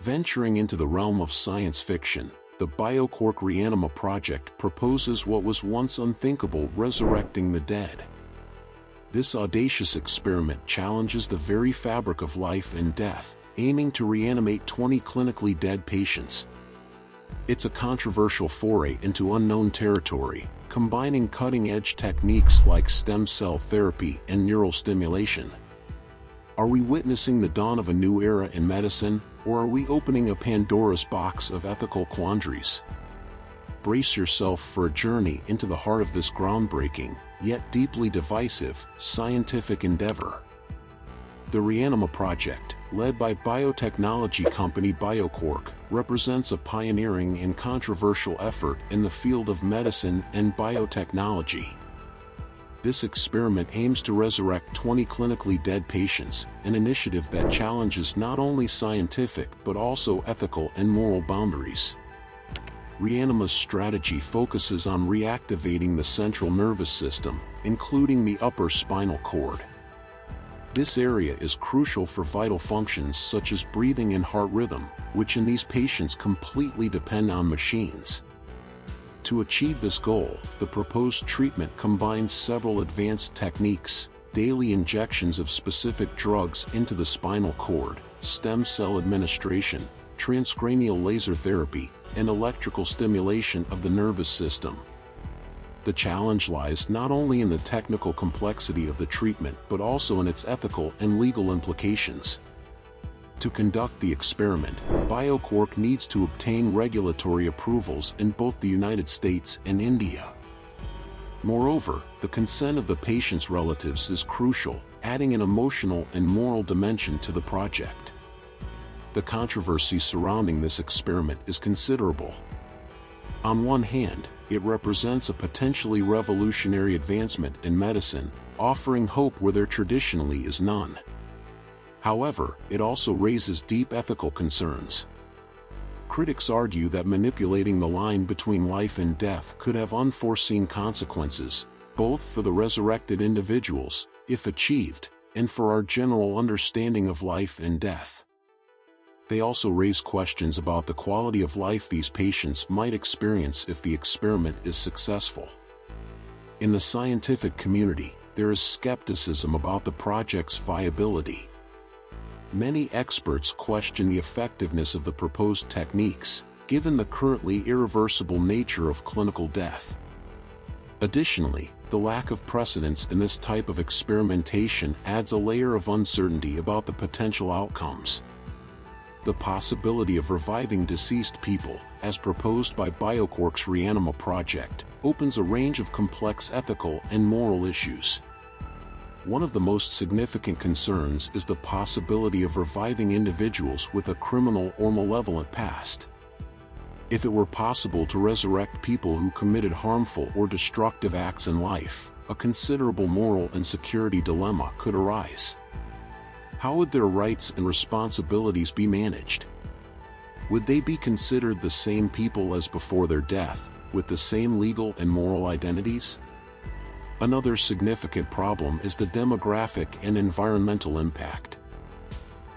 Venturing into the realm of science fiction, the Bioquark Reanima project proposes what was once unthinkable: resurrecting the dead. This audacious experiment challenges the very fabric of life and death, aiming to reanimate 20 clinically dead patients. It's a controversial foray into unknown territory, combining cutting-edge techniques like stem cell therapy and neural stimulation. Are we witnessing the dawn of a new era in medicine, or are we opening a Pandora's box of ethical quandaries? Brace yourself for a journey into the heart of this groundbreaking, yet deeply divisive, scientific endeavor. The Reanima project, led by biotechnology company Bioquark, represents a pioneering and controversial effort in the field of medicine and biotechnology. This experiment aims to resurrect 20 clinically dead patients, an initiative that challenges not only scientific but also ethical and moral boundaries. Reanima's strategy focuses on reactivating the central nervous system, including the upper spinal cord. This area is crucial for vital functions such as breathing and heart rhythm, which in these patients completely depend on machines. To achieve this goal, the proposed treatment combines several advanced techniques: daily injections of specific drugs into the spinal cord, stem cell administration, transcranial laser therapy, and electrical stimulation of the nervous system. The challenge lies not only in the technical complexity of the treatment but also in its ethical and legal implications. To conduct the experiment, Bioquark needs to obtain regulatory approvals in both the United States and India. Moreover, the consent of the patient's relatives is crucial, adding an emotional and moral dimension to the project. The controversy surrounding this experiment is considerable. On one hand, it represents a potentially revolutionary advancement in medicine, offering hope where there traditionally is none. However, it also raises deep ethical concerns. Critics argue that manipulating the line between life and death could have unforeseen consequences, both for the resurrected individuals, if achieved, and for our general understanding of life and death. They also raise questions about the quality of life these patients might experience if the experiment is successful. In the scientific community, there is skepticism about the project's viability. Many experts question the effectiveness of the proposed techniques, given the currently irreversible nature of clinical death. Additionally, the lack of precedence in this type of experimentation adds a layer of uncertainty about the potential outcomes. The possibility of reviving deceased people, as proposed by Bioquark's Reanima project, opens a range of complex ethical and moral issues. One of the most significant concerns is the possibility of reviving individuals with a criminal or malevolent past. If it were possible to resurrect people who committed harmful or destructive acts in life, a considerable moral and security dilemma could arise. How would their rights and responsibilities be managed? Would they be considered the same people as before their death, with the same legal and moral identities? Another significant problem is the demographic and environmental impact.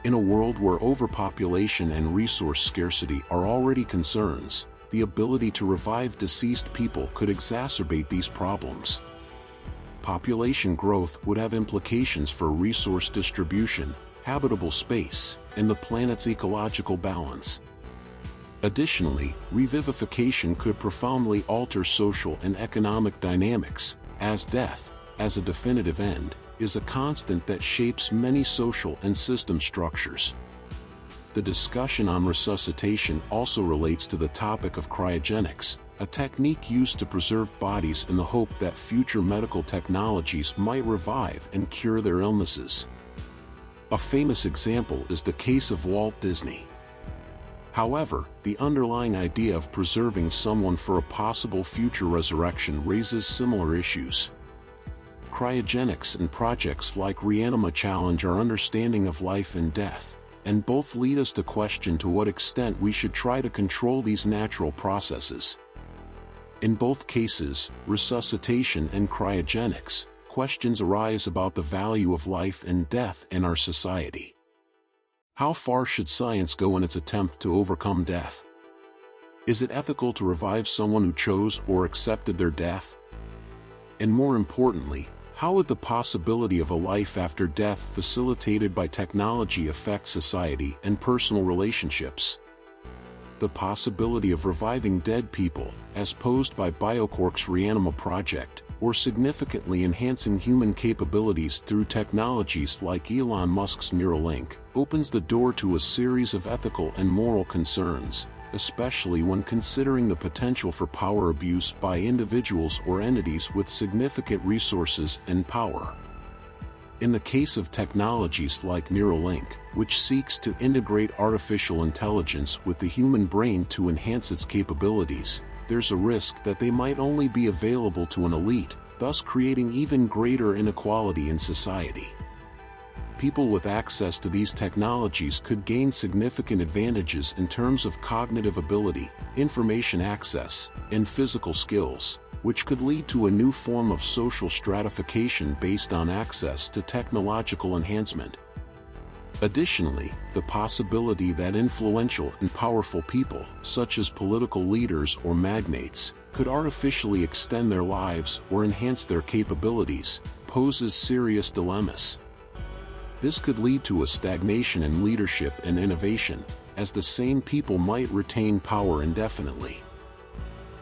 In a world where overpopulation and resource scarcity are already concerns, the ability to revive deceased people could exacerbate these problems. Population growth would have implications for resource distribution, habitable space, and the planet's ecological balance. Additionally, revivification could profoundly alter social and economic dynamics, as death, as a definitive end, is a constant that shapes many social and system structures. The discussion on resuscitation also relates to the topic of cryogenics, a technique used to preserve bodies in the hope that future medical technologies might revive and cure their illnesses. A famous example is the case of Walt Disney. However, the underlying idea of preserving someone for a possible future resurrection raises similar issues. Cryogenics and projects like Reanima challenge our understanding of life and death, and both lead us to question to what extent we should try to control these natural processes. In both cases, resuscitation and cryogenics, questions arise about the value of life and death in our society. How far should science go in its attempt to overcome death? Is it ethical to revive someone who chose or accepted their death? And more importantly, how would the possibility of a life after death facilitated by technology affect society and personal relationships? The possibility of reviving dead people, as posed by Bioquark's Reanima project, or significantly enhancing human capabilities through technologies like Elon Musk's Neuralink, opens the door to a series of ethical and moral concerns, especially when considering the potential for power abuse by individuals or entities with significant resources and power. In the case of technologies like Neuralink, which seeks to integrate artificial intelligence with the human brain to enhance its capabilities, there's a risk that they might only be available to an elite, thus creating even greater inequality in society. People with access to these technologies could gain significant advantages in terms of cognitive ability, information access, and physical skills, which could lead to a new form of social stratification based on access to technological enhancement. Additionally, the possibility that influential and powerful people, such as political leaders or magnates, could artificially extend their lives or enhance their capabilities, poses serious dilemmas. This could lead to a stagnation in leadership and innovation, as the same people might retain power indefinitely.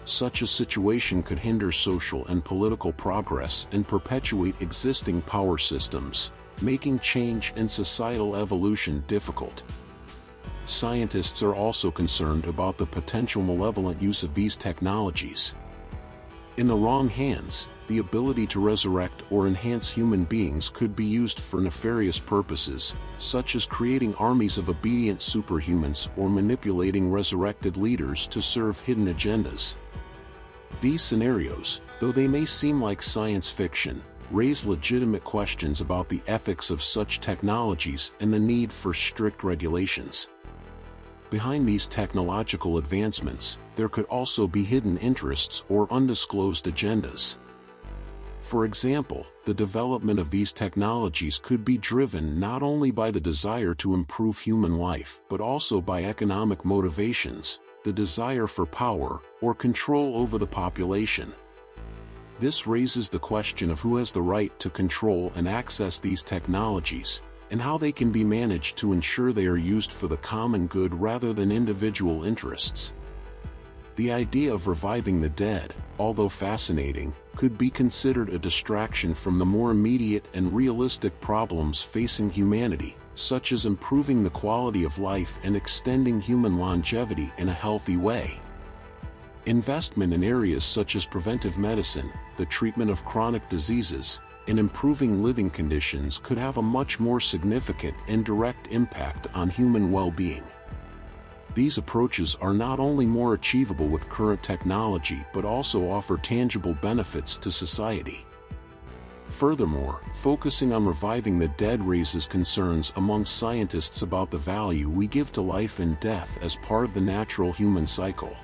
Such a situation could hinder social and political progress and perpetuate existing power systems, making change and societal evolution difficult. Scientists are also concerned about the potential malevolent use of these technologies. In the wrong hands, the ability to resurrect or enhance human beings could be used for nefarious purposes, such as creating armies of obedient superhumans or manipulating resurrected leaders to serve hidden agendas. These scenarios, though they may seem like science fiction, raise legitimate questions about the ethics of such technologies and the need for strict regulations. Behind these technological advancements, there could also be hidden interests or undisclosed agendas. For example, the development of these technologies could be driven not only by the desire to improve human life but also by economic motivations, the desire for power or control over the population. This raises the question of who has the right to control and access these technologies, and how they can be managed to ensure they are used for the common good rather than individual interests. The idea of reviving the dead, although fascinating, could be considered a distraction from the more immediate and realistic problems facing humanity, such as improving the quality of life and extending human longevity in a healthy way. Investment in areas such as preventive medicine, the treatment of chronic diseases, and improving living conditions could have a much more significant and direct impact on human well-being. These approaches are not only more achievable with current technology but also offer tangible benefits to society. Furthermore, focusing on reviving the dead raises concerns among scientists about the value we give to life and death as part of the natural human cycle.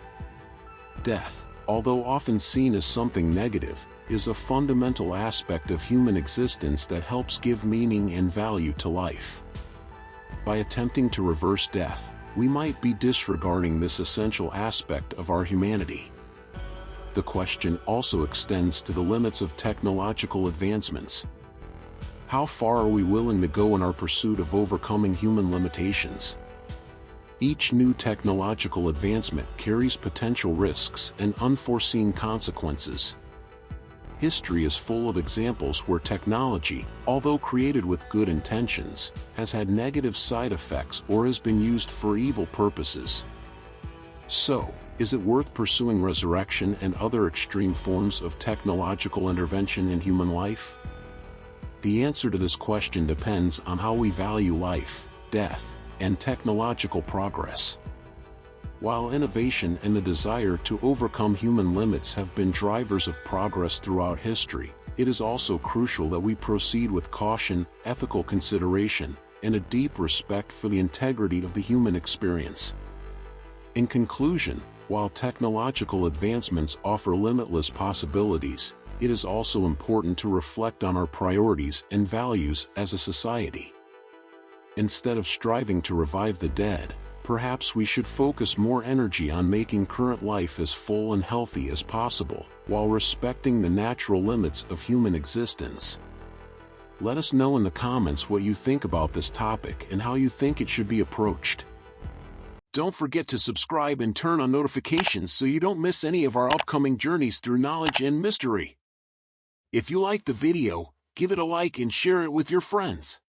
Death, although often seen as something negative, is a fundamental aspect of human existence that helps give meaning and value to life. By attempting to reverse death, we might be disregarding this essential aspect of our humanity. The question also extends to the limits of technological advancements. How far are we willing to go in our pursuit of overcoming human limitations? Each new technological advancement carries potential risks and unforeseen consequences. History is full of examples where technology, although created with good intentions, has had negative side effects or has been used for evil purposes. So, is it worth pursuing resurrection and other extreme forms of technological intervention in human life? The answer to this question depends on how we value life, death, and technological progress. While innovation and the desire to overcome human limits have been drivers of progress throughout history, it is also crucial that we proceed with caution, ethical consideration, and a deep respect for the integrity of the human experience. In conclusion, while technological advancements offer limitless possibilities, it is also important to reflect on our priorities and values as a society. Instead of striving to revive the dead, perhaps we should focus more energy on making current life as full and healthy as possible, while respecting the natural limits of human existence. Let us know in the comments what you think about this topic and how you think it should be approached. Don't forget to subscribe and turn on notifications so you don't miss any of our upcoming journeys through knowledge and mystery. If you liked the video, give it a like and share it with your friends.